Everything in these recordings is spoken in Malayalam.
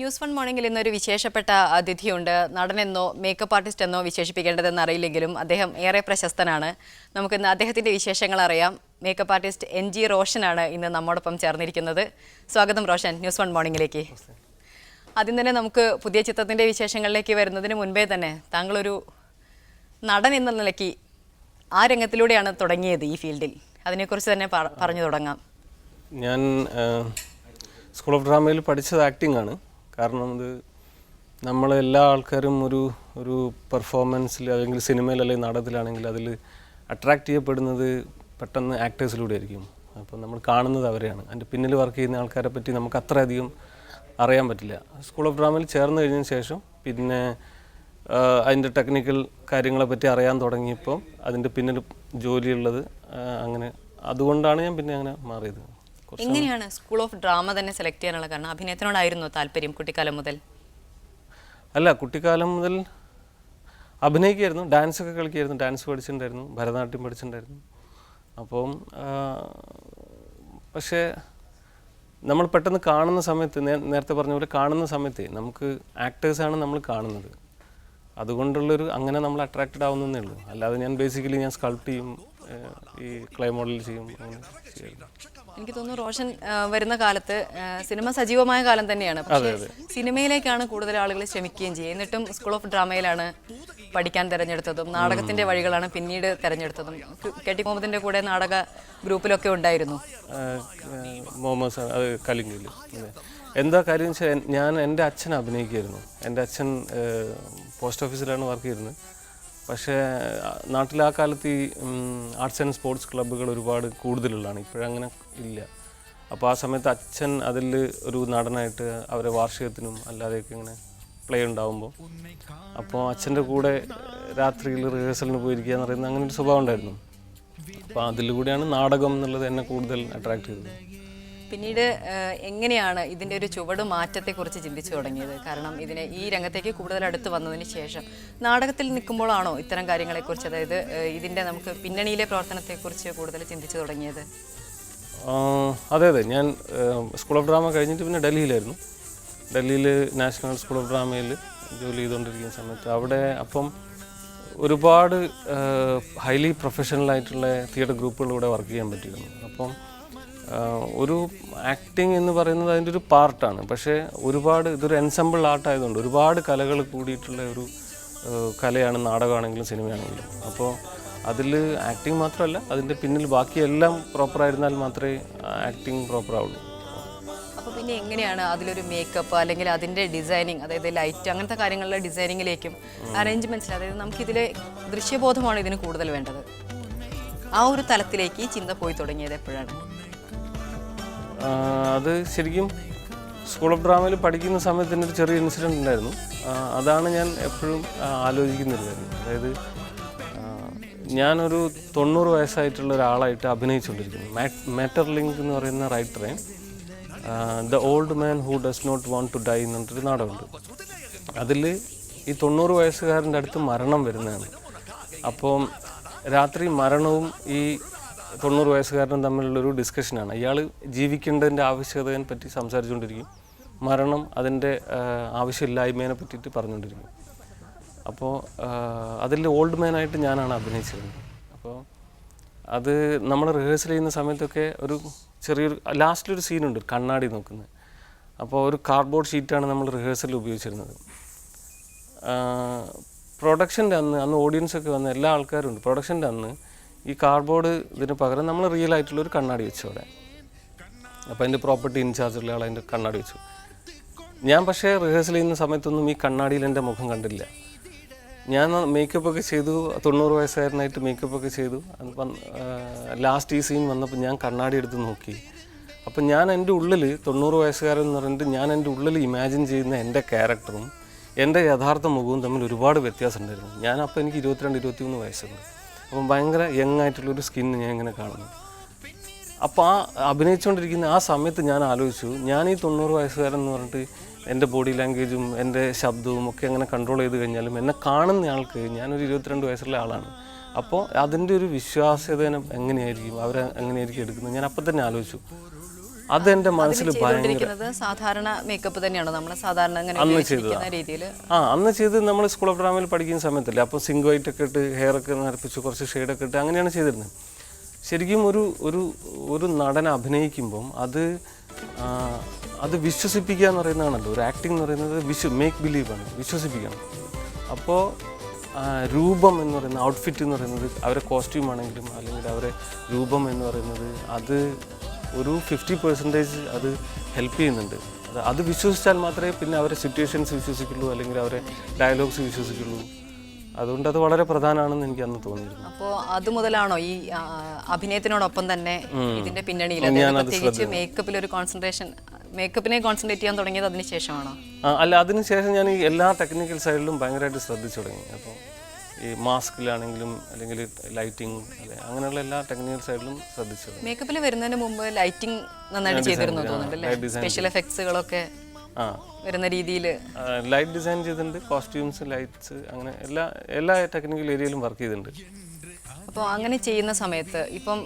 ന്യൂസ് വൺ മോർണിംഗിൽ ഇന്നൊരു വിശേഷപ്പെട്ട അതിഥിയുണ്ട്. നടനെന്നോ മേക്കപ്പ് ആർട്ടിസ്റ്റ് എന്നോ വിശേഷിപ്പിക്കേണ്ടതെന്ന് അറിയില്ലെങ്കിലും അദ്ദേഹം ഏറെ പ്രശസ്തനാണ്. നമുക്കിന്ന് അദ്ദേഹത്തിൻ്റെ വിശേഷങ്ങൾ അറിയാം. മേക്കപ്പ് ആർട്ടിസ്റ്റ് NG റോഷനാണ് ഇന്ന് നമ്മോടൊപ്പം ചേർന്നിരിക്കുന്നത്. സ്വാഗതം റോഷൻ ന്യൂസ് വൺ മോർണിംഗിലേക്ക്. ആദ്യം തന്നെ നമുക്ക് പുതിയ ചിത്രത്തിൻ്റെ വിശേഷങ്ങളിലേക്ക് വരുന്നതിന് മുൻപേ തന്നെ താങ്കളൊരു നടൻ എന്ന നിലയ്ക്ക് ആ രംഗത്തിലൂടെയാണ് തുടങ്ങിയത് ഈ ഫീൽഡിൽ. അതിനെക്കുറിച്ച് തന്നെ പറഞ്ഞു തുടങ്ങാം. ഞാൻ സ്കൂൾ ഓഫ് ഡ്രാമയിൽ പഠിച്ചത് ആക്ടിംഗ് ആണ്. കാരണം ഇത് നമ്മളെല്ലാ ആൾക്കാരും ഒരു പെർഫോമൻസിൽ അല്ലെങ്കിൽ സിനിമയിൽ അല്ലെങ്കിൽ നാടകത്തിലാണെങ്കിൽ അതിൽ അട്രാക്റ്റ് ചെയ്യപ്പെടുന്നത് പെട്ടെന്ന് ആക്ടേഴ്സിലൂടെ ആയിരിക്കും. അപ്പോൾ നമ്മൾ കാണുന്നത് അവരെയാണ്. അതിൻ്റെ പിന്നിൽ വർക്ക് ചെയ്യുന്ന ആൾക്കാരെ പറ്റി നമുക്ക് അത്രയധികം അറിയാൻ പറ്റില്ല. സ്കൂൾ ഓഫ് ഡ്രാമയിൽ ചേർന്ന് കഴിഞ്ഞതിന് ശേഷം പിന്നെ അതിൻ്റെ ടെക്നിക്കൽ കാര്യങ്ങളെ പറ്റി അറിയാൻ തുടങ്ങിയപ്പോൾ അതിൻ്റെ പിന്നിൽ ജോലിയുള്ളത് അങ്ങനെ അതുകൊണ്ടാണ് ഞാൻ പിന്നെ അങ്ങനെ മാറിയത്. എങ്ങനെയാണ് സ്കൂൾ ഓഫ് ഡ്രാമ തന്നെ സെലക്ട് ചെയ്യാനുള്ള കാരണം? അഭിനയത്തിനോടായിരുന്നു താല്പര്യം കുട്ടിക്കാലം മുതൽ? അല്ല, കുട്ടിക്കാലം മുതൽ അഭിനയിക്കുമായിരുന്നു, ഡാൻസൊക്കെ കളിക്കുമായിരുന്നു, ഡാൻസ് പഠിച്ചിട്ടുണ്ടായിരുന്നു, ഭരതനാട്യം പഠിച്ചിട്ടുണ്ടായിരുന്നു. അപ്പം പക്ഷേ നമ്മൾ പെട്ടെന്ന് കാണുന്ന സമയത്ത് നേരത്തെ പറഞ്ഞ പോലെ കാണുന്ന സമയത്ത് നമുക്ക് ആക്ടേഴ്സാണ് നമ്മൾ കാണുന്നത്. അതുകൊണ്ടുള്ളൊരു അങ്ങനെ നമ്മൾ അട്രാക്റ്റഡ് ആവുന്നതേ ഉള്ളൂ. അല്ലാതെ ഞാൻ ബേസിക്കലി ഞാൻ സ്കൾപ്റ്റ് ചെയ്യും, ഈ ക്ലേ മോഡൽ ചെയ്യും, അങ്ങനെ ചെയ്യും. എനിക്ക് തോന്നുന്നു റോഷൻ വരുന്ന കാലത്ത് സിനിമ സജീവമായ കാലം തന്നെയാണ്. പക്ഷേ സിനിമയിലേക്കാണ് കൂടുതൽ ആളുകൾ ശ്രമിക്കുകയും ചെയ്യുക. എന്നിട്ടും സ്കൂൾ ഓഫ് ഡ്രാമയിലാണ് പഠിക്കാൻ തിരഞ്ഞെടുത്തതും നാടകത്തിൻ്റെ വഴികളാണ് പിന്നീട് തിരഞ്ഞെടുത്തതും. KT മുഹമ്മദിൻ്റെ കൂടെ നാടക ഗ്രൂപ്പിലൊക്കെ ഉണ്ടായിരുന്നു. മുഹമ്മദ് അത് കലിംഗിൽ. എന്താ കാര്യം വെച്ചാൽ എൻ്റെ അച്ഛൻ അഭിനയിക്കുമായിരുന്നു. എൻ്റെ അച്ഛൻ പോസ്റ്റ് ഓഫീസിലാണ് വർക്ക് ചെയ്യുന്നത്. പക്ഷേ നാട്ടിൽ ആ കാലത്ത് ഈ ആർട്സ് ആൻഡ് സ്പോർട്സ് ക്ലബ്ബുകൾ ഒരുപാട് കൂടുതലുള്ളതാണ്. ഇപ്പോഴങ്ങനെ ഇല്ല. അപ്പോൾ ആ സമയത്ത് അച്ഛൻ അതിൽ ഒരു നടനായിട്ട് അവരെ വാർഷികത്തിനും അല്ലാതെയൊക്കെ ഇങ്ങനെ പ്ലേ ഉണ്ടാകുമ്പോൾ അപ്പോൾ അച്ഛൻ്റെ കൂടെ രാത്രിയിൽ റിഹേഴ്സലിന് പോയിരിക്കുക എന്ന് പറയുന്നത് അങ്ങനെ ഒരു സ്വഭാവം ഉണ്ടായിരുന്നു. അപ്പോൾ അതിലൂടെയാണ് നാടകം എന്നുള്ളത് എന്നെ കൂടുതൽ അട്രാക്ട് ചെയ്തത്. പിന്നീട് എങ്ങനെയാണ് ഇതിൻ്റെ ഒരു ചുവട് മാറ്റത്തെക്കുറിച്ച് ചിന്തിച്ചു തുടങ്ങിയത്? കാരണം ഈ രംഗത്തേക്ക് കൂടുതൽ അടുത്ത് വന്നതിന് ശേഷം നാടകത്തിൽ നിൽക്കുമ്പോഴാണോ ഇത്തരം കാര്യങ്ങളെക്കുറിച്ച്, അതായത് ഇതിൻ്റെ നമുക്ക് പിന്നണിയിലെ പ്രവർത്തനത്തെക്കുറിച്ച് കൂടുതൽ ചിന്തിച്ചു തുടങ്ങിയത്? അതെ, ഞാൻ സ്കൂൾ ഓഫ് ഡ്രാമ കഴിഞ്ഞിട്ട് പിന്നെ ഡൽഹിയിലായിരുന്നു. ഡൽഹിയിൽ നാഷണൽ സ്കൂൾ ഓഫ് ഡ്രാമയിൽ ജോലി ചെയ്തുകൊണ്ടിരിക്കുന്ന സമയത്ത് അവിടെ അപ്പം ഒരുപാട് ഹൈലി പ്രൊഫഷണലായിട്ടുള്ള തിയേറ്റർ കൂടെ വർക്ക് ചെയ്യാൻ പറ്റിയിരുന്നു. അപ്പം ഒരു ആക്ടിങ് എന്ന് പറയുന്നത് അതിൻ്റെ ഒരു പാർട്ടാണ്. പക്ഷേ ഇതൊരു എൻസെമ്പിൾ ആർട്ടായതുകൊണ്ട് ഒരുപാട് കലകൾ കൂടിയിട്ടുള്ള ഒരു കലയാണ് നാടകമാണെങ്കിലും സിനിമയാണെങ്കിലും. അപ്പോൾ അതിൽ ആക്ടിങ് മാത്രമല്ല, അതിൻ്റെ പിന്നിൽ ബാക്കിയെല്ലാം പ്രോപ്പറായിരുന്നാൽ മാത്രമേ ആക്ടിങ് പ്രോപ്പറാവുള്ളൂ. അപ്പോൾ പിന്നെ എങ്ങനെയാണ് അതിലൊരു മേക്കപ്പ് അല്ലെങ്കിൽ അതിൻ്റെ ഡിസൈനിങ്, അതായത് ലൈറ്റ് അങ്ങനത്തെ കാര്യങ്ങളിലെ ഡിസൈനിങ്ങിലേക്കും അറേഞ്ച്മെൻറ്റ്സിൽ, അതായത് നമുക്കിതിലെ ദൃശ്യബോധമാണ് ഇതിന് കൂടുതൽ വേണ്ടത്, ആ ഒരു തലത്തിലേക്ക് ഈ ചിന്ത പോയി തുടങ്ങിയത് എപ്പോഴാണ്? അത് ശരിക്കും സ്കൂൾ ഓഫ് ഡ്രാമയിൽ പഠിക്കുന്ന സമയത്ത് തന്നെ ഒരു ചെറിയ ഇൻസിഡൻറ്റ് ഉണ്ടായിരുന്നു. അതാണ് ഞാൻ എപ്പോഴും ആലോചിക്കുന്നൊരു കാര്യം. അതായത് ഞാനൊരു 90 വയസ്സായിട്ടുള്ള ഒരാളായിട്ട് അഭിനയിച്ചുകൊണ്ടിരിക്കുന്നു. മാറ്റർലിങ്ക് എന്ന് പറയുന്ന റൈറ്ററെ the old man who does not want to die എന്ന് പറഞ്ഞിട്ടൊരു നാടകമുണ്ട്. അതിൽ ഈ 90 വയസ്സുകാരൻ്റെ അടുത്ത് മരണം വരുന്നതാണ്. അപ്പോൾ രാത്രി മരണവും ഈ 90 വയസ്സുകാരനും തമ്മിലുള്ളൊരു ഡിസ്കഷനാണ്. ഇയാൾ ജീവിക്കേണ്ടതിൻ്റെ ആവശ്യകതയെ പറ്റി സംസാരിച്ചുകൊണ്ടിരിക്കും, മരണം അതിൻ്റെ ആവശ്യമില്ലായ്മയെ പറ്റിയിട്ട് പറഞ്ഞുകൊണ്ടിരിക്കും. അപ്പോൾ അതിൽ ഓൾഡ് മാനായിട്ട് ഞാനാണ് അഭിനയിച്ചിരുന്നത്. അപ്പോൾ അത് നമ്മൾ റിഹേഴ്സൽ ചെയ്യുന്ന സമയത്തൊക്കെ ഒരു ചെറിയൊരു ലാസ്റ്റിലൊരു സീനുണ്ട്, കണ്ണാടി നോക്കുന്നത്. അപ്പോൾ ഒരു കാർഡ്ബോർഡ് ഷീറ്റാണ് നമ്മൾ റിഹേഴ്സലിൽ ഉപയോഗിച്ചിരുന്നത്. പ്രൊഡക്ഷൻ്റെ അന്ന് ഓഡിയൻസൊക്കെ വന്ന എല്ലാ ആൾക്കാരും ഉണ്ട്. പ്രൊഡക്ഷൻ്റെ അന്ന് ഈ കാർഡ്ബോർഡ് ഇതിന് പകരം നമ്മൾ റിയൽ ആയിട്ടുള്ളൊരു കണ്ണാടി വെച്ചു അവിടെ. അപ്പോൾ അതിൻ്റെ പ്രോപ്പർട്ടി ഇൻചാർജുള്ള ആൾ അതിൻ്റെ കണ്ണാടി വെച്ചു. ഞാൻ പക്ഷേ റിഹേഴ്സൽ ചെയ്യുന്ന സമയത്തൊന്നും ഈ കണ്ണാടിയിൽ എൻ്റെ മുഖം കണ്ടില്ല. ഞാൻ മേക്കപ്പൊക്കെ ചെയ്തു, 90 വയസ്സുകാരനായിട്ട് മേക്കപ്പൊക്കെ ചെയ്തു. ലാസ്റ്റ് ഈ സീൻ വന്നപ്പോൾ ഞാൻ കണ്ണാടി എടുത്ത് നോക്കി. അപ്പം ഞാൻ എൻ്റെ ഉള്ളിൽ 90 വയസ്സുകാരൻ എന്ന് പറഞ്ഞിട്ട് ഞാൻ എൻ്റെ ഉള്ളിൽ ഇമാജിൻ ചെയ്യുന്ന എൻ്റെ ക്യാരക്ടറും എൻ്റെ യഥാർത്ഥ മുഖവും തമ്മിൽ ഒരുപാട് വ്യത്യാസം ഉണ്ടായിരുന്നു. അപ്പോൾ എനിക്ക് 22-23 വയസ്സുണ്ട്. അപ്പം ഭയങ്കര യങ് ആയിട്ടുള്ളൊരു സ്കിന്ന് ഞാൻ ഇങ്ങനെ കാണുന്നു. അപ്പോൾ ആ അഭിനയിച്ചുകൊണ്ടിരിക്കുന്ന ആ സമയത്ത് ഞാൻ ആലോചിച്ചു, ഞാൻ ഈ 90 വയസ്സുകാരൻ എന്ന് പറഞ്ഞിട്ട് എൻ്റെ ബോഡി ലാംഗ്വേജും എൻ്റെ ശബ്ദവും ഒക്കെ അങ്ങനെ കൺട്രോൾ ചെയ്ത് കഴിഞ്ഞാലും എന്നെ കാണുന്ന ആൾക്ക് ഞാനൊരു 22 വയസ്സുള്ള ആളാണ്. അപ്പോൾ അതിൻ്റെ ഒരു വിശ്വാസ്യത എങ്ങനെയായിരിക്കും, അവരെ എങ്ങനെയായിരിക്കും എടുക്കുന്നത്, ഞാൻ അപ്പം തന്നെ ആലോചിച്ചു. അതെൻ്റെ മനസ്സിൽ ചെയ്തുകൊണ്ടിരിക്കുന്നത് സാധാരണ മേക്കപ്പ് തന്നെയാണോ നമ്മൾ സാധാരണ അങ്ങനെ ഉപയോഗിച്ചിരിക്കുന്ന രീതിയിൽ? അന്ന് ചെയ്ത് നമ്മൾ സ്കൂൾ ഓഫ് ഡ്രാമയിൽ പഠിക്കുന്ന സമയത്തല്ലേ, അപ്പോൾ സിങ്ക് വൈറ്റ് ഒക്കെ ഇട്ട് ഹെയർ ഒക്കെ നരപ്പിച്ച് കുറച്ച് ഷെയ്ഡൊക്കെ ഇട്ട് അങ്ങനെയാണ് ചെയ്തിരുന്നത്. ശരിക്കും ഒരു നടനെ അഭിനയിക്കുമ്പം അത് വിശ്വസിപ്പിക്കുക എന്ന് പറയുന്നതാണല്ലോ. ഒരു ആക്ടിങ് എന്ന് പറയുന്നത് മേക്ക് ബിലീവാണ്, വിശ്വസിപ്പിക്കണം. അപ്പോൾ രൂപം എന്ന് പറയുന്ന ഔട്ട്ഫിറ്റ് എന്ന് പറയുന്നത്, അവരെ കോസ്റ്റ്യൂം ആണെങ്കിലും അല്ലെങ്കിൽ അവരെ രൂപം എന്ന് പറയുന്നത് അത് ഒരു 50% അത് ഹെൽപ്പ് ചെയ്യുന്നുണ്ട്. അത് വിശ്വസിച്ചാൽ മാത്രമേ പിന്നെ അവരെ സിറ്റുവേഷൻസ് വിശ്വസിക്കുള്ളൂ, അല്ലെങ്കിൽ അവരെ ഡയലോഗ്സ് വിശ്വസിക്കുള്ളൂ. അതുകൊണ്ട് അത് വളരെ പ്രധാനമാണെന്ന് എനിക്ക് അന്ന് തോന്നിയിരുന്നു. അപ്പോൾ അത് മുതലാണോ ഈ അഭിനയത്തിനോടൊപ്പം തന്നെ ഇതിന്റെ പിന്നണിയിൽ പ്രത്യേകിച്ച് മേക്കപ്പിൽ ഒരു മേക്കപ്പിനെ കോൺസെൻട്രേറ്റ് ചെയ്യാൻ തുടങ്ങിയത് അതിന് ശേഷമാണോ? അല്ല, അതിനുശേഷം ഞാൻ ഈ എല്ലാ ടെക്നിക്കൽ സൈഡിലും ഭയങ്കരമായിട്ട് ശ്രദ്ധിച്ചു തുടങ്ങി. അപ്പോൾ ഈ മാസ്കിലാണെങ്കിലും അല്ലെങ്കിൽ ലൈറ്റിംഗ് അങ്ങനെയുള്ള എല്ലാ ടെക്നിക്കൽ സൈഡിലും ശ്രദ്ധിച്ചു. മേക്കപ്പിൽ വരുന്നതിന് മുമ്പ് ലൈറ്റിംഗ് നന്നായിട്ട് ചെയ്തിരുന്നു തോന്നുന്നുണ്ട്, സ്പെഷ്യൽ എഫക്ട്സുകളൊക്കെ വരുന്ന രീതിയിൽ ലൈറ്റ് ഡിസൈൻ ചെയ്തിട്ടുണ്ട്, കോസ്റ്റ്യൂംസ്, ലൈറ്റ്സ്, അങ്ങനെ എല്ലാ ടെക്നിക്കൽ ഏരിയയിലും വർക്ക് ചെയ്തിട്ടുണ്ട്. അപ്പോൾ അങ്ങനെ ചെയ്യുന്ന സമയത്ത് ഇപ്പം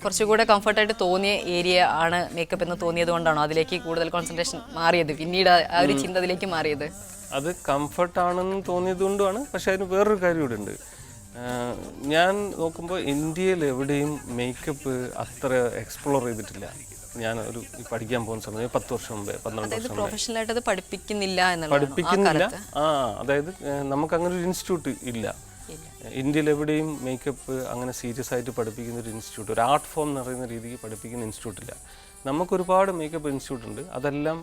കുറച്ചുകൂടെ കംഫർട്ടായിട്ട് തോന്നിയ ഏരിയ ആണ് മേക്കപ്പ് എന്ന് തോന്നിയത് കൊണ്ടാണോ അതിലേക്ക് കൂടുതൽ കോൺസെൻട്രേഷൻ മാറിയത്, പിന്നീട് ആ ഒരു ചിന്ത അതിലേക്ക് മാറിയത്? അത് കംഫർട്ടാണെന്ന് തോന്നിയത് കൊണ്ടുമാണ്. പക്ഷേ അതിന് വേറൊരു കാര്യം ഇവിടെ ഉണ്ട്. ഞാൻ നോക്കുമ്പോൾ ഇന്ത്യയിൽ എവിടെയും മേക്കപ്പ് അത്ര എക്സ്പ്ലോർ ചെയ്തിട്ടില്ല. ഞാൻ പഠിക്കാൻ പോകുന്ന സമയത്ത് 10 വർഷം മുമ്പേ, 12 വർഷം പ്രൊഫഷണലായിട്ട് അത് പഠിപ്പിക്കുന്നില്ല. അതായത് നമുക്ക് അങ്ങനെ ഒരു ഇൻസ്റ്റിറ്റ്യൂട്ട് ഇല്ല ഇന്ത്യയിൽ എവിടെയും. മേക്കപ്പ് അങ്ങനെ സീരിയസ് ആയിട്ട് പഠിപ്പിക്കുന്ന ഒരു ഇൻസ്റ്റിറ്റ്യൂട്ട്, ഒരു ആർട്ട് ഫോം എന്ന് പറയുന്ന രീതിക്ക് പഠിപ്പിക്കുന്ന ഇൻസ്റ്റിറ്റ്യൂട്ടില്ല. നമുക്കൊരുപാട് മേക്കപ്പ് ഇൻസ്റ്റിറ്റ്യൂട്ട് ഉണ്ട്. അതെല്ലാം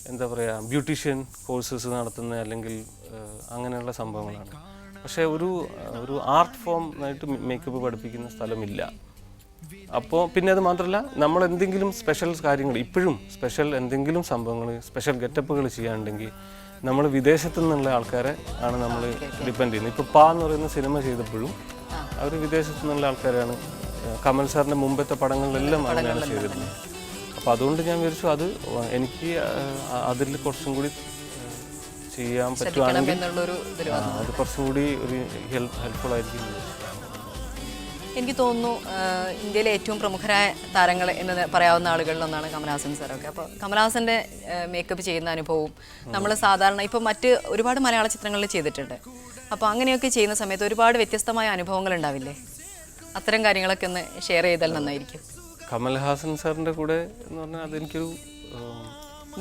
എന്താ പറയുക, ബ്യൂട്ടീഷ്യൻ കോഴ്സസ് നടത്തുന്ന അല്ലെങ്കിൽ അങ്ങനെയുള്ള സംഭവങ്ങളാണ്. പക്ഷേ ഒരു ആർട്ട് ഫോം ആയിട്ട് മേക്കപ്പ് പഠിപ്പിക്കുന്ന സ്ഥലമില്ല. അപ്പോൾ പിന്നെ അത് മാത്രമല്ല, നമ്മൾ എന്തെങ്കിലും സ്പെഷ്യൽ കാര്യങ്ങൾ, ഇപ്പോഴും സ്പെഷ്യൽ എന്തെങ്കിലും സംഭവങ്ങൾ, സ്പെഷ്യൽ ഗെറ്റപ്പുകൾ ചെയ്യാനുണ്ടെങ്കിൽ നമ്മൾ വിദേശത്തു നിന്നുള്ള ആൾക്കാരെ ആണ് നമ്മൾ ഡിപ്പെൻഡ് ചെയ്യുന്നത്. ഇപ്പോൾ പാ എന്ന് പറയുന്ന സിനിമ ചെയ്തപ്പോഴും അവർ വിദേശത്തു നിന്നുള്ള ആൾക്കാരാണ്. കമൽ സാറിൻ്റെ മുമ്പത്തെ പടങ്ങളിലെല്ലാം അങ്ങനെയാണ് ചെയ്തിരുന്നത്. അപ്പോൾ അതുകൊണ്ട് ഞാൻ വിചാരിച്ചു അത് എനിക്ക് അതിൽ കുറച്ചും കൂടി ചെയ്യാൻ പറ്റുവാണെങ്കിൽ അത് കുറച്ചും കൂടി ഒരു ഹെൽപ്ഫുൾ ആയിരിക്കും. എനിക്ക് തോന്നുന്നു ഇന്ത്യയിലെ ഏറ്റവും പ്രമുഖരായ താരങ്ങൾ എന്ന് പറയാവുന്ന ആളുകളിലൊന്നാണ് കമൽഹാസൻ സാറൊക്കെ. അപ്പോൾ കമൽഹാസൻ്റെ മേക്കപ്പ് ചെയ്യുന്ന അനുഭവവും നമ്മൾ സാധാരണ ഇപ്പോൾ മറ്റ് ഒരുപാട് മലയാള ചിത്രങ്ങളിൽ ചെയ്തിട്ടുണ്ട്. അപ്പോൾ അങ്ങനെയൊക്കെ ചെയ്യുന്ന സമയത്ത് ഒരുപാട് വ്യത്യസ്തമായ അനുഭവങ്ങൾ ഉണ്ടാവില്ലേ? അത്തരം കാര്യങ്ങളൊക്കെ ഒന്ന് ഷെയർ ചെയ്താൽ നന്നായിരിക്കും. കമൽഹാസൻ സാറിൻ്റെ കൂടെ എന്ന് പറഞ്ഞാൽ അതെനിക്കൊരു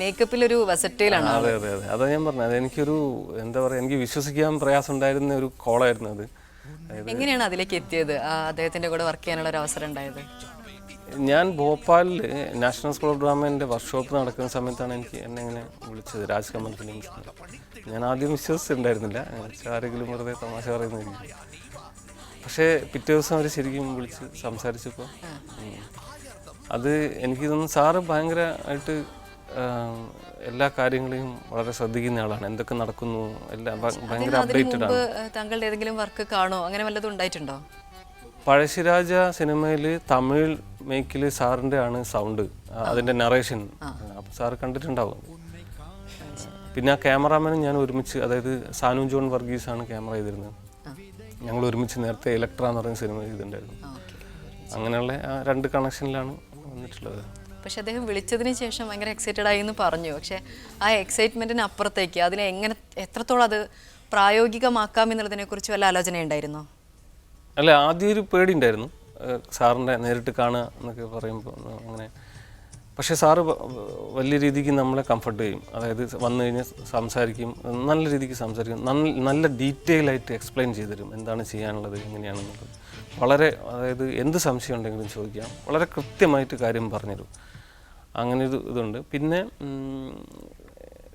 മേക്കപ്പിലൊരു വെസറ്റൈലാണ്. അതെ അതെ അതെ, അതാ ഞാൻ പറഞ്ഞത്. അതെനിക്കൊരു എന്താ പറയുക, എനിക്ക് വിശ്വസിക്കാൻ പ്രയാസം ഉണ്ടായിരുന്ന ഒരു കോളായിരുന്നു അത്. എങ്ങനെയാണ് അതിലേക്ക് എത്തിയത്, അദ്ദേഹത്തിൻ്റെ കൂടെ വർക്ക് ചെയ്യാനുള്ള ഒരു അവസരം ഉണ്ടായത്? ഞാൻ ഭോപ്പാലിൽ നാഷണൽ സ്കൂൾ ഓഫ് ഡ്രാമേൻ്റെ വർക്ക്ഷോപ്പ് നടക്കുന്ന സമയത്താണ് എന്നെ ഇങ്ങനെ വിളിച്ചത്, രാജ് കമൽ ഫിലിംസ്. ഞാൻ ആദ്യം വിശ്വസിച്ചിട്ടുണ്ടായിരുന്നില്ല, ആരെങ്കിലും വെറുതെ തമാശ പറയുന്നില്ല. പക്ഷേ പിറ്റേ ദിവസം അവർ ശരിക്കും വിളിച്ച് സംസാരിച്ചപ്പോൾ അത് എനിക്ക് തോന്നുന്നു സാറ് ഭയങ്കരമായിട്ട് എല്ലാ കാര്യങ്ങളെയും വളരെ ശ്രദ്ധിക്കുന്ന ആളാണ്. എന്തൊക്കെ നടക്കുന്നു എല്ലാം ഭയങ്കര അപ്ഡേറ്റഡ് ആണ്. താങ്കളുടെ ഏതെങ്കിലും വർക്ക് കാണോ, അങ്ങനെ വല്ലതും ഉണ്ടായിട്ടുണ്ടോ? പഴശ്ശിരാജ സിനിമയിൽ തമിഴ് മേക്കിൽ സാറിൻ്റെ ആണ് സൗണ്ട്, അതിൻ്റെ നറേഷൻ. അപ്പോൾ സാറ് കണ്ടിട്ടുണ്ടാവും. പിന്നെ ആ ക്യാമറാമാനും ഞാൻ ഒരുമിച്ച്, അതായത് സാനു ജോൺ വർഗീസ് ആണ് ക്യാമറ ചെയ്തിരുന്നത്. ഞങ്ങൾ ഒരുമിച്ച് നേരത്തെ ഇലക്ട്ര എന്ന് പറയുന്ന സിനിമ ചെയ്തിട്ടുണ്ടായിരുന്നു. അങ്ങനെയുള്ള 2 കണക്ഷനിലാണ് വന്നിട്ടുള്ളത്. പക്ഷെ അദ്ദേഹം വിളിച്ചതിന് ശേഷം ഭയങ്കര എക്സൈറ്റഡ് ആയി എന്ന് പറഞ്ഞു. പക്ഷേ ആ എക്സൈറ്റ്മെൻറ്റിന് അപ്പുറത്തേക്ക് അതിനെ എത്രത്തോളം അത് പ്രായോഗികമാക്കാം എന്നുള്ളതിനെക്കുറിച്ച് വല്ല ആലോചന ഉണ്ടായിരുന്നോ? അല്ല, ആദ്യം ഒരു പേടി ഉണ്ടായിരുന്നു, സാറിൻ്റെ നേരിട്ട് കാണുക എന്നൊക്കെ പറയുമ്പോൾ അങ്ങനെ. പക്ഷേ സാറ് വലിയ രീതിക്ക് നമ്മളെ കംഫർട്ട് ചെയ്യും. അതായത് വന്നു കഴിഞ്ഞാൽ സംസാരിക്കും, നല്ല രീതിക്ക് സംസാരിക്കും, നല്ല ഡീറ്റെയിൽ ആയിട്ട് എക്സ്പ്ലെയിൻ ചെയ്തു തരും എന്താണ് ചെയ്യാനുള്ളത്, എങ്ങനെയാണെന്നുള്ളത്. വളരെ, അതായത് എന്ത് സംശയം ഉണ്ടെങ്കിലും ചോദിക്കാം, വളരെ കൃത്യമായിട്ട് കാര്യം പറഞ്ഞുതരും. അങ്ങനെ ഇതുണ്ട്. പിന്നെ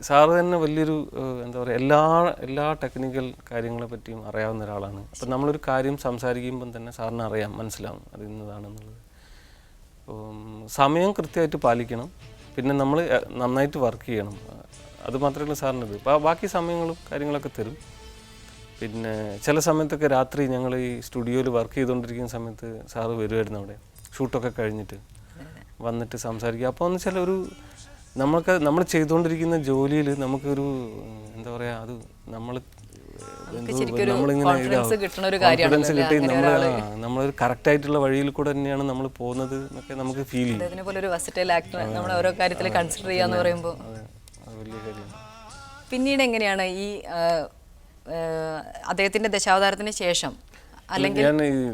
സാറ് തന്നെ വലിയൊരു എന്താ പറയുക, എല്ലാ ടെക്നിക്കൽ കാര്യങ്ങളെ പറ്റിയും അറിയാവുന്ന ഒരാളാണ്. അപ്പം നമ്മളൊരു കാര്യം സംസാരിക്കുമ്പം തന്നെ സാറിന് അറിയാം, മനസ്സിലാവും അത് ഇന്നതാണെന്നുള്ളത്. സമയം കൃത്യമായിട്ട് പാലിക്കണം, പിന്നെ നമ്മൾ നന്നായിട്ട് വർക്ക് ചെയ്യണം. അത് മാത്രമേ സാറിനത്. ബാക്കി സമയങ്ങളും കാര്യങ്ങളൊക്കെ തരും. പിന്നെ ചില സമയത്തൊക്കെ രാത്രി ഞങ്ങൾ ഈ സ്റ്റുഡിയോയിൽ വർക്ക് ചെയ്തുകൊണ്ടിരിക്കുന്ന സമയത്ത് സാറ് വരുമായിരുന്നു അവിടെ, ഷൂട്ടൊക്കെ കഴിഞ്ഞിട്ട് വന്നിട്ട് സംസാരിക്കുക. അപ്പോൾ എന്ന് വെച്ചാൽ നമ്മൾ ചെയ്തുകൊണ്ടിരിക്കുന്ന ജോലിയിൽ നമുക്കൊരു എന്താ പറയുക, അത് നമ്മൾ നമ്മളിങ്ങനെ കിട്ടുന്ന ഒരു കോൺഫിഡൻസ് കിട്ടി നമ്മളൊരു കറക്റ്റ് ആയിട്ടുള്ള വഴിയിൽ കൂടെ തന്നെയാണ് നമ്മൾ പോകുന്നത് എന്നൊക്കെ നമുക്ക് ഫീൽ ചെയ്യും. അതിനെപ്പോലെ ഒരു വെർസറ്റൈൽ ആക്ടർ നമ്മൾ ഓരോ കാര്യത്തിൽ കൺസിഡർ ചെയ്യാന്ന് പറയുമ്പോൾ വലിയ കാര്യമാണ്. പിന്നീട് എങ്ങനെയാണ് ഈ അദ്ദേഹത്തിന്റെ ദശാവതാരത്തിന് ശേഷം അല്ലെങ്കിൽ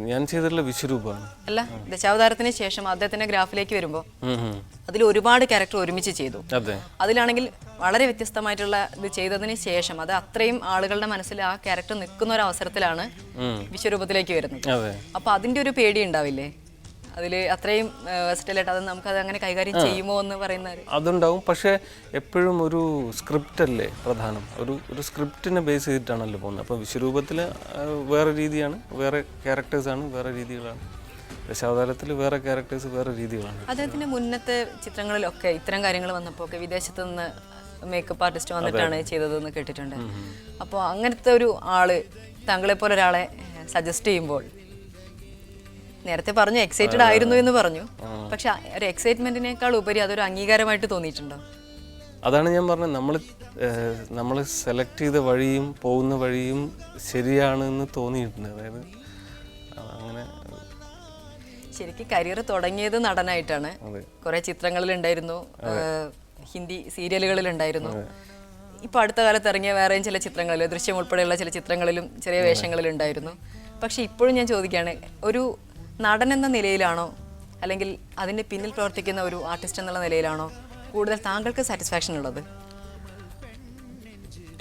ഞാൻ ചെയ്തിട്ടുള്ള വിശ്വരൂപമാണ് അല്ല ദശാവതാരത്തിന് ശേഷം അദ്ദേഹത്തിന്റെ ഗ്രാഫിലേക്ക് വരുമ്പോൾ അതിൽ ഒരുപാട് ക്യാരക്ടർ ഒരുമിച്ച് ചെയ്തു. അതിലാണെങ്കിൽ വളരെ വ്യത്യസ്തമായിട്ടുള്ള ഇത് ചെയ്തതിന് ശേഷം അത് അത്രയും ആളുകളുടെ മനസ്സിൽ ആ ക്യാരക്ടർ നിൽക്കുന്ന ഒരു അവസരത്തിലാണ് വിശ്വരൂപത്തിലേക്ക് വരുന്നത്. അപ്പൊ അതിന്റെ ഒരു പേടി ഉണ്ടാവില്ലേ അതിൽ അത്രയും വെർസറ്റൈലായിട്ട് അത് നമുക്കത് അങ്ങനെ കൈകാര്യം ചെയ്യുമോ എന്ന് പറയുന്നത്? അതുണ്ടാവും. പക്ഷേ എപ്പോഴും ഒരു സ്ക്രിപ്റ്റ് അല്ലേ പ്രധാനം. ഒരു സ്ക്രിപ്റ്റിനെ ബേസ് ചെയ്തിട്ടാണല്ലോ പോകുന്നത്. അപ്പോൾ വിശ്വരൂപത്തിൽ വേറെ രീതിയാണ്, വേറെ ക്യാരക്ടേഴ്സാണ്, വേറെ രീതികളാണ്. ദശാവതാരത്തിൽ വേറെ ക്യാരക്ടേഴ്സ്, വേറെ രീതികളാണ്. അദ്ദേഹത്തിന്റെ മുന്നത്തെ ചിത്രങ്ങളിലൊക്കെ ഇത്തരം കാര്യങ്ങൾ വന്നപ്പോൾ ഒക്കെ വിദേശത്ത് നിന്ന് മേക്കപ്പ് ആർട്ടിസ്റ്റ് വന്നിട്ടാണ് ചെയ്തതെന്ന് കേട്ടിട്ടുണ്ട്. അപ്പോൾ അങ്ങനത്തെ ഒരു ആള് താങ്കളെ പോലെ ഒരാളെ സജസ്റ്റ് ചെയ്യുമ്പോൾ നേരത്തെ പറഞ്ഞു എക്സൈറ്റഡ് ആയിരുന്നു എന്ന് പറഞ്ഞു, പക്ഷെ ഒരു എക്സൈറ്റ്മെന്റിനേക്കാൾ ഉപരി അതൊരു അംഗീകാരമായിട്ട് തോന്നിയിട്ടുണ്ടോ? അതാണ് ഞാൻ പറഞ്ഞത്, നമ്മൾ സെലക്ട് ചെയ്ത വഴിയും പോകുന്ന വഴിയും ശരിയാണെന്ന് തോന്നിയിട്ടുണ്ട്. അതായത് അങ്ങനെ ശരിക്കും കരിയർ തുടങ്ങിയത് നടനായിട്ടാണ്. കുറെ ചിത്രങ്ങളിലുണ്ടായിരുന്നു, ഹിന്ദി സീരിയലുകളിലുണ്ടായിരുന്നു. ഇപ്പൊ അടുത്ത കാലത്ത് ഇറങ്ങിയ വേറെയും ചില ചിത്രങ്ങളിൽ, ദൃശ്യം ഉൾപ്പെടെയുള്ള ചില ചിത്രങ്ങളിലും ചെറിയ വേഷങ്ങളിലുണ്ടായിരുന്നു. പക്ഷെ ഇപ്പോഴും ഞാൻ ചോദിക്കുകയാണ്, ഒരു നടൻ എന്ന നിലയിലാണോ അല്ലെങ്കിൽ അതിൻ്റെ പിന്നിൽ പ്രവർത്തിക്കുന്ന ഒരു ആർട്ടിസ്റ്റ് എന്നുള്ള നിലയിലാണോ കൂടുതൽ താങ്കൾക്ക് സാറ്റിസ്ഫാക്ഷൻ ഉള്ളത്?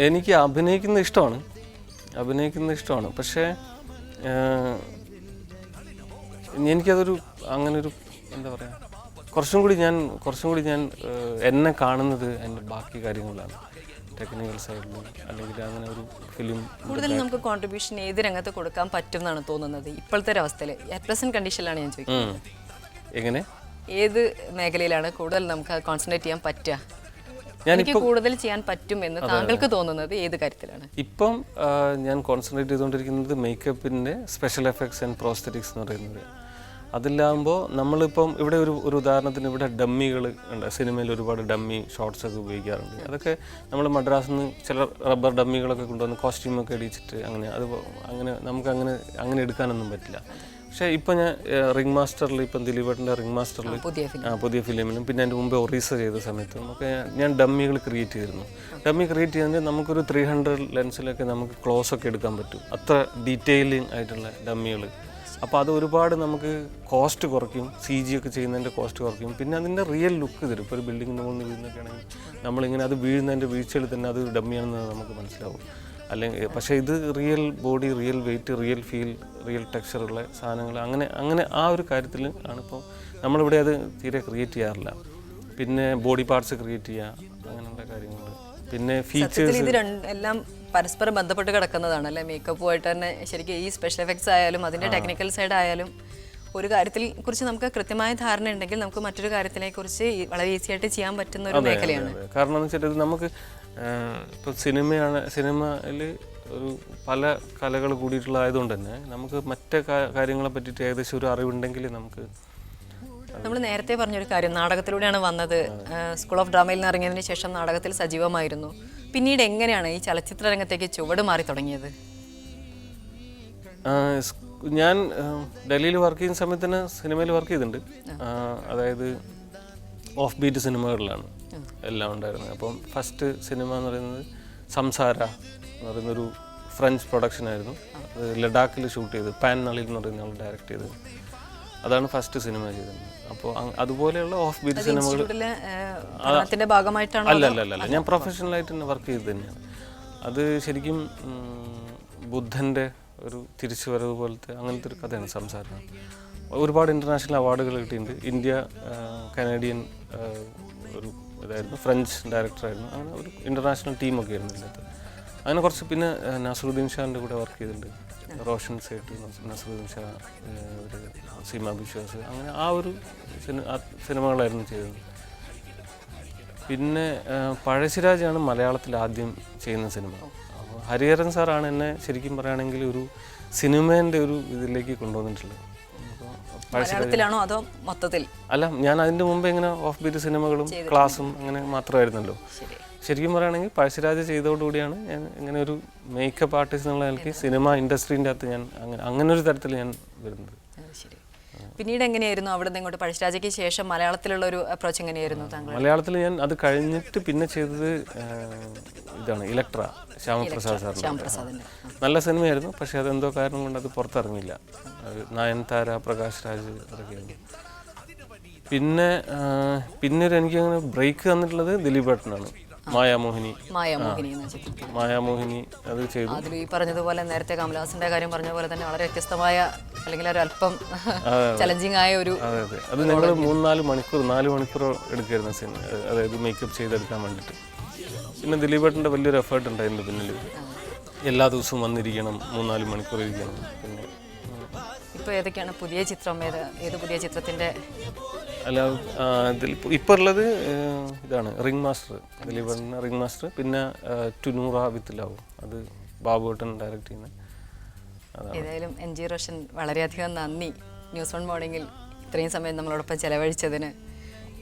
എനിക്ക് അഭിനയിക്കുന്നത് ഇഷ്ടമാണ്. പക്ഷേ എനിക്കതൊരു അങ്ങനൊരു എന്താ പറയുക, കുറച്ചും കൂടി ഞാൻ എന്നെ കാണുന്നത് എൻ്റെ ബാക്കി കാര്യങ്ങളാണ്, ടെക്നിക്കൽ സൈഡിലും അല്ലെങ്കിൽ അങ്ങനെ ഒരു ഫിലിം. കൂടുതൽ നമുക്ക് കോൺട്രിബ്യൂഷൻ ഏത് രംഗത്ത് കൊടുക്കാൻ പറ്റും എന്നാണ് തോന്നുന്നത് ഇപ്പോഴത്തെ ഒരു അവസ്ഥയിൽ? പ്രസന്റ് കണ്ടീഷനിലാണ് ഞാൻ ചോദിക്കുന്നത്. എങ്ങനെ, ഏത് മേഖലയിലാണ് കൂടുതൽ നമുക്ക് കോൺസെൻട്രേറ്റ് ചെയ്യാൻ പറ്റുക? എനിക്ക് കൂടുതൽ ചെയ്യാൻ പറ്റും എന്ന് താങ്കൾക്ക് തോന്നുന്നത് ഏത് കാര്യത്തിലാണ്? ഇപ്പം ഞാൻ കോൺസെൻട്രേറ്റ് ചെയ്തുകൊണ്ടിരിക്കുന്നത് മേക്കപ്പിൻ്റെ സ്പെഷ്യൽ എഫക്ട്സ് ആൻഡ് പ്രോസ്തെറ്റിക്സ് എന്ന് പറയുന്നത്. അതിലാകുമ്പോൾ നമ്മളിപ്പം ഇവിടെ ഒരു ഉദാഹരണത്തിന് ഇവിടെ ഡമ്മികൾ ഉണ്ട്. സിനിമയിൽ ഒരുപാട് ഡമ്മി ഷോട്ട്സ് ഒക്കെ ഉപയോഗിക്കാറുണ്ട്. അതൊക്കെ നമ്മൾ മദ്രാസിൽ നിന്ന് ചില റബ്ബർ ഡമ്മികളൊക്കെ കൊണ്ടുവന്ന് കോസ്റ്റ്യൂമൊക്കെ അടിച്ചിട്ട് അങ്ങനെ നമുക്ക് അങ്ങനെ എടുക്കാനൊന്നും പറ്റില്ല. പക്ഷേ ഇപ്പം ഞാൻ റിംഗ് മാസ്റ്ററിൽ, ഇപ്പം ദിലീപേട്ടൻ്റെ റിംഗ് മാസ്റ്ററിൽ പുതിയ ഫിലിമിലും പിന്നെ എൻ്റെ മുമ്പേ ഒറീസ ചെയ്ത സമയത്തും ഒക്കെ ഞാൻ ഡമ്മികൾ ക്രിയേറ്റ് ചെയ്തിരുന്നു. ഡമ്മി ക്രിയേറ്റ് ചെയ്യുന്നത് നമുക്കൊരു 300 ലെൻസിലൊക്കെ നമുക്ക് ക്ലോസ് ഒക്കെ എടുക്കാൻ പറ്റും, അത്ര ഡീറ്റെയിലിംഗ് ആയിട്ടുള്ള ഡമ്മികൾ. അപ്പോൾ അത് ഒരുപാട് നമുക്ക് കോസ്റ്റ് കുറയ്ക്കും, CG ഒക്കെ ചെയ്യുന്നതിൻ്റെ കോസ്റ്റ് കുറയ്ക്കും. പിന്നെ അതിൻ്റെ റിയൽ ലുക്ക് തരും. ഇപ്പോൾ ഒരു ബിൽഡിങ്ങിൻ്റെ മുകളിൽ വീഴുന്നൊക്കെ ആണെങ്കിൽ നമ്മളിങ്ങനെ അത് വീഴുന്നതിൻ്റെ വീഴ്ചയിൽ തന്നെ അത് ഡമ്മിയാണെന്ന് നമുക്ക് മനസ്സിലാവും. അല്ലെങ്കിൽ പക്ഷേ ഇത് real body, real weight, real feel, real ടെക്സ്ചറുള്ള സാധനങ്ങൾ അങ്ങനെ ആ ഒരു കാര്യത്തിൽ ആണിപ്പോൾ നമ്മളിവിടെ അത് തീരെ ക്രിയേറ്റ് ചെയ്യാറില്ല. പിന്നെ ബോഡി പാർട്സ് ക്രിയേറ്റ് ചെയ്യുക, അങ്ങനെയുള്ള കാര്യങ്ങൾ. പിന്നെ ഫീച്ചേഴ്സ് എല്ലാം പരസ്പരം ബന്ധപ്പെട്ട് കിടക്കുന്നതാണ് അല്ലേ? മേക്കപ്പുമായിട്ട് തന്നെ ശരിക്കും ഈ സ്പെഷ്യൽ എഫക്ട്സ് ആയാലും അതിൻ്റെ ടെക്നിക്കൽ സൈഡ് ആയാലും ഒരു കാര്യത്തിൽ കുറിച്ച് നമുക്ക് കൃത്യമായ ധാരണ ഉണ്ടെങ്കിൽ നമുക്ക് മറ്റൊരു കാര്യത്തിനെ കുറിച്ച് വളരെ ഈസി ആയിട്ട് ചെയ്യാൻ പറ്റുന്ന ഒരു മേഖലയാണ്. കാരണം എന്ന് വെച്ചാൽ ഇത് നമുക്ക് ഇപ്പോൾ സിനിമയിൽ ഒരു പല കലകൾ കൂടിയിട്ടുള്ളതായതുകൊണ്ട് തന്നെ നമുക്ക് മറ്റു കാര്യങ്ങളെ പറ്റിയിട്ട് ഏകദേശം ഒരു അറിവുണ്ടെങ്കിൽ നമുക്ക്. നമ്മൾ നേരത്തെ പറഞ്ഞൊരു കാര്യം, നാടകത്തിലൂടെയാണ് വന്നത്. സ്കൂൾ ഓഫ് ഡ്രാമയിൽ നിന്ന് ഇറങ്ങിയതിന് ശേഷം നാടകത്തിൽ സജീവമായിരുന്നു. പിന്നീട് എങ്ങനെയാണ് ഈ ചലച്ചിത്ര രംഗത്തേക്ക് ചുവട് മാറി തുടങ്ങിയത്? ഞാൻ ഡൽഹിയിൽ വർക്ക് ചെയ്യുന്ന സമയത്ത് തന്നെ സിനിമയിൽ വർക്ക് ചെയ്തിട്ടുണ്ട്. അതായത് ഓഫ് ബീറ്റ് സിനിമകളിലാണ് എല്ലാം ഉണ്ടായിരുന്നത്. അപ്പം ഫസ്റ്റ് സിനിമ എന്ന് പറയുന്നത് സംസാര എന്ന് പറയുന്നൊരു ഫ്രഞ്ച് പ്രൊഡക്ഷനായിരുന്നു. അത് ലഡാക്കിൽ ഷൂട്ട് ചെയ്ത് പാൻ നളിൽ എന്ന് പറയുന്ന ആൾ ഡയറക്റ്റ് ചെയ്തത്. അതാണ് ഫസ്റ്റ് സിനിമ ചെയ്തത്. അപ്പോൾ അതുപോലെയുള്ള ഓഫ് ബീറ്റ് സിനിമകൾ അല്ല, ഞാൻ പ്രൊഫഷണലായിട്ട് തന്നെ വർക്ക് ചെയ്ത് തന്നെയാണ്. അത് ശരിക്കും ബുദ്ധൻ്റെ ഒരു തിരിച്ചുവരവ് പോലത്തെ അങ്ങനത്തെ ഒരു കഥയാണ് സംസാരം. ഒരുപാട് ഇൻ്റർനാഷണൽ അവാർഡുകൾ കിട്ടിയിട്ടുണ്ട്. ഇന്ത്യ, കനേഡിയൻ ഒരു ഇതായിരുന്നു, ഫ്രഞ്ച് ഡയറക്ടറായിരുന്നു. അങ്ങനെ ഒരു ഇൻ്റർനാഷണൽ ടീമൊക്കെ ആയിരുന്നു ഇതിനകത്ത്. അങ്ങനെ കുറച്ച് പിന്നെ നസറുദ്ദീൻ ഷാൻ്റെ കൂടെ വർക്ക് ചെയ്തിട്ടുണ്ട്. റോഷൻ സേട്ട്, നസറുദ്ദീൻ ഷാ, സീമ ബിശ്വാസ്, അങ്ങനെ ആ ഒരു സിനിമകളായിരുന്നു ചെയ്തത്. പിന്നെ പഴശ്ശിരാജാണ് മലയാളത്തിൽ ആദ്യം ചെയ്യുന്ന സിനിമ. അപ്പോൾ ഹരിഹരൻ സാറാണ് എന്നെ ശരിക്കും പറയുകയാണെങ്കിൽ ഒരു സിനിമേൻ്റെ ഒരു ഇതിലേക്ക് കൊണ്ടുവന്നിട്ടുള്ളത്. അപ്പോൾ മലയാളത്തിലാണോ അതോ മൊത്തത്തിൽ? അല്ല, ഞാൻ അതിൻ്റെ മുമ്പ് ഇങ്ങനെ ഓഫ് ബീറ്റ് സിനിമകളും ക്ലാസ്സും അങ്ങനെ മാത്രമായിരുന്നല്ലോ. ശരിക്കും പറയുകയാണെങ്കിൽ പഴശ്ശിരാജ ചെയ്തതോടുകൂടിയാണ് ഞാൻ ഇങ്ങനെ ഒരു മേക്കപ്പ് ആർട്ടിസ്റ്റ് എന്നുള്ള നിലയ്ക്ക് സിനിമ ഇൻഡസ്ട്രീൻ്റെ അകത്ത് ഞാൻ അങ്ങനെ ഒരു തരത്തിൽ ഞാൻ വരുന്നത്. ശരി. പിന്നീട് എങ്ങനെയായിരുന്നു അവിടെ നിന്ന് ഇങ്ങോട്ട് പഴശ്ശിരാജയ്ക്ക് ശേഷം മലയാളത്തിലുള്ള ഒരു അപ്രോച്ച് എങ്ങനെയായിരുന്നു താങ്കൾ? മലയാളത്തിൽ ഞാൻ അത് കഴിഞ്ഞിട്ട് പിന്നെ ചെയ്തത് ഇതാണ് ഇലക്ട്ര, ശ്യാമപ്രസാദ് സാറിൻ്റെ. നല്ല സിനിമയായിരുന്നു, പക്ഷേ അതെന്തോ കാരണം കൊണ്ട് അത് പുറത്തിറങ്ങിയില്ല. നയൻതാര, പ്രകാശ് രാജ് അതൊക്കെയായിരുന്നു. പിന്നെ എനിക്ക് അങ്ങനെ ബ്രേക്ക് തന്നിട്ടുള്ളത് ദിലീപ് ഏട്ടനാണ്. മായാമോഹിനി അത് ചെയ്തു. അതിൽ ഈ പറഞ്ഞതുപോലെ നേരത്തെ കമലഹാസന്റെ കാര്യം പറഞ്ഞ പോലെ തന്നെ വളരെ വ്യത്യസ്തമായ, അല്ലെങ്കിൽ ഒരു അല്പം ചലഞ്ചിങ് ആയ ഒരു. അതെ അതെ, അത് ഞങ്ങൾ 4 മണിക്കൂർ എടുക്കായിരുന്നു സിനിമ, അതായത് മേക്കപ്പ് ചെയ്തെടുക്കാൻ വേണ്ടിയിട്ട്. പിന്നെ ദിലീപേട്ടൻ്റെ വലിയൊരു എഫേർട്ട് ഉണ്ടായിരുന്നു പിന്നിൽ. എല്ലാ ദിവസവും വന്നിരിക്കണം, 3-4 മണിക്കൂർ ഇരിക്കണം. പിന്നെ ഇപ്പോൾ ഏതൊക്കെയാണ് പുതിയ ചിത്രം? ഏത് പുതിയ ചിത്രത്തിൻ്റെ? അല്ല, ഇതിൽ ഇപ്പോൾ ഉള്ളത് ഇതാണ് റിംഗ് മാസ്റ്റർ, ദിലീപേട്ടൻ്റെ റിംഗ് മാസ്റ്റർ. പിന്നെ ടു നൂറ വിത്ത് ലവ്, അത് ബാബുവേട്ടൻ ഡയറക്റ്റ് ചെയ്യുന്നത്. ഏതായാലും NG റോഷൻ, വളരെയധികം നന്ദി ന്യൂസ് 1 മോർണിംഗിൽ ഇത്രയും സമയം നമ്മളോടൊപ്പം ചെലവഴിച്ചതിന്.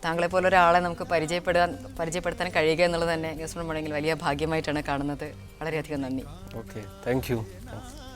താങ്കളെ പോലെ ഒരാളെ നമുക്ക് പരിചയപ്പെടുത്താൻ കഴിയുക എന്നുള്ളത് തന്നെ ന്യൂസ് 1 മോർണിംഗിൽ വലിയ ഭാഗ്യമായിട്ടാണ് കാണുന്നത്. വളരെയധികം നന്ദി. Okay, thank you.